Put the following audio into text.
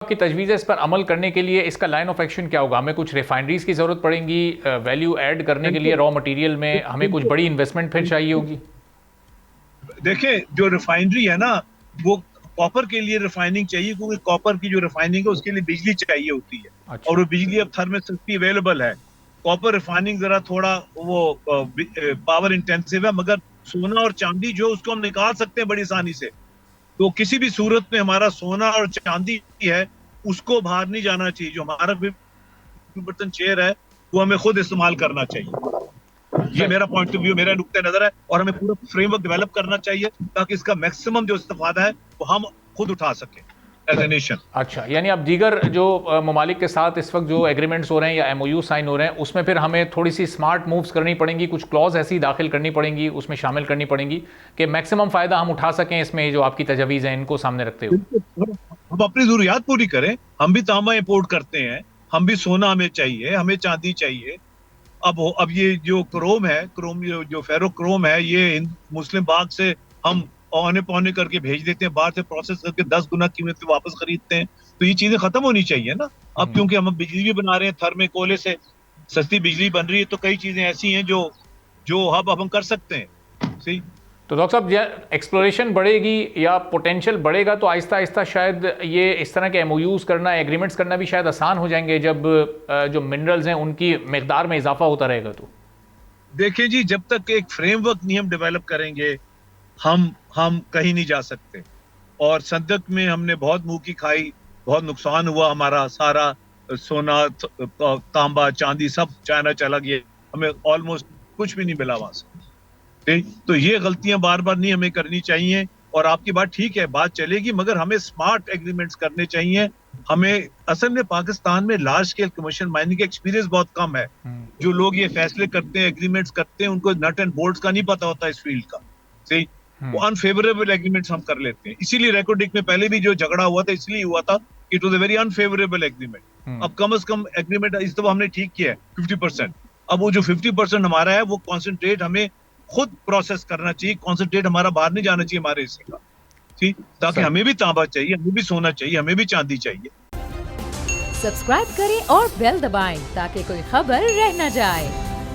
आपकी तजवीज़ है इस पर अमल करने के लिए इसका लाइन ऑफ एक्शन क्या होगा? हमें कुछ रिफाइनरीज की ज़रूरत पड़ेगी, वैल्यू ऐड करने के लिए बिल्कुल रॉ मटेरियल में हमें कुछ बिल्कुल बड़ी इन्वेस्टमेंट फिर चाहिए होगी? देखें, जो रिफाइनरी है ना, वो कॉपर के लिए रिफाइनिंग चाहिए, क्योंकि कॉपर की जो रिफाइनिंग है उसके लिए बिजली चाहिए होती है, और अच्छा। वो बिजली अब थर में सस्ती अवेलेबल है। कॉपर रिफाइनिंग जरा थोड़ा वो पावर इंटेंसिव है, मगर सोना और चांदी जो उसको हम निकाल सकते हैं बड़ी आसानी से। तो किसी भी सूरत में हमारा सोना और चांदी है, उसको बाहर नहीं जाना चाहिए। जो हमारा 50% शेयर है वो हमें खुद इस्तेमाल करना चाहिए। ये सही। मेरा पॉइंट ऑफ व्यू, मेरा नुक्ता नजर है, और हमें पूरा फ्रेमवर्क डेवलप करना चाहिए ताकि इसका मैक्सिमम जो इस्तेफादा है वो हम खुद उठा सकें एज ए नेशन। अच्छा, यानी अब दीगर जो ममालिक के साथ इस वक्त जो एग्रीमेंट्स हो रहे हैं या एमओयू साइन हो रहे हैं उसमें फिर हमें थोड़ी सी स्मार्ट मूव्स करनी पड़ेंगी, कुछ क्लॉज ऐसी दाखिल करनी पड़ेंगी, उसमें शामिल करनी पड़ेंगी कि मैक्सिमम फ़ायदा हम उठा सकें इसमें, जो आपकी तजवीज़ हैं इनको सामने रखते हुए। बिल्कुल, हम अपनी जरूरियात पूरी करें। हम भी तांबा इंपोर्ट करते हैं, हम भी सोना हमें चाहिए, हमें चांदी चाहिए। अब ये जो क्रोम है, क्रोम जो फेरो क्रोम है, ये मुस्लिम बाग से हम औने पौने करके भेज देते हैं, बाहर से प्रोसेस करके 10 गुना कीमत पे वापस खरीदते हैं। तो ये चीजें खत्म होनी चाहिए ना। अब हम्म। क्योंकि हम बिजली भी बना रहे हैं, थर में कोयले से सस्ती बिजली बन रही है, तो कई चीजें ऐसी हैं जो जो अब हम कर सकते हैं। सही। तो डॉक्टर साहब, एक्सप्लोरेशन बढ़ेगी या पोटेंशियल बढ़ेगा तो आहिस्ता आहिस्ता शायद ये इस तरह के एमओयूज़ करना, एग्रीमेंट्स करना भी शायद आसान हो जाएंगे जब जो मिनरल्स हैं उनकी मकदार में इजाफा होता रहेगा तो। देखिए जी, जब तक एक फ्रेमवर्क नहीं हम डेवलप करेंगे, हम कहीं नहीं जा सकते। और संदक में हमने बहुत मुंह की खाई, बहुत नुकसान हुआ, हमारा सारा सोना, तांबा, चांदी सब चाइना चला गया, हमें ऑलमोस्ट कुछ भी नहीं मिला वहां से। ठीक? तो ये गलतियां बार बार नहीं हमें करनी चाहिए। और आपकी बात ठीक है, बात चलेगी, मगर हमें स्मार्ट एग्रीमेंट्स करने चाहिए। हमें असल में पाकिस्तान में लार्ज स्केल कमर्शियल माइनिंग का एक्सपीरियंस बहुत कम है। जो लोग ये फैसले करते हैं, एग्रीमेंट्स करते हैं, उनको नट एंड बोल्ट्स का नहीं पता होता इस फील्ड का। सही। वो अनफेवरेबल एग्रीमेंट्स हम कर लेते हैं, इसीलिए रेकोडिक में पहले भी जो झगड़ा हुआ था इसलिए हुआ था, it was a very unfavourable agreement. अब कम से कम एग्रीमेंट इस दफा हमने ठीक किया है 50%। अब वो जो 50% हमारा है, वो कॉन्सेंट्रेट हमें खुद प्रोसेस करना चाहिए, कॉन्सेंट्रेट हमारा बाहर नहीं जाना चाहिए हमारे हिस्से का। ठीक, ताकि सही। हमें भी तांबा चाहिए, हमें भी सोना चाहिए, हमें भी चांदी चाहिए। सब्सक्राइब करें और बेल दबाएं ताकि कोई खबर रह न जाए।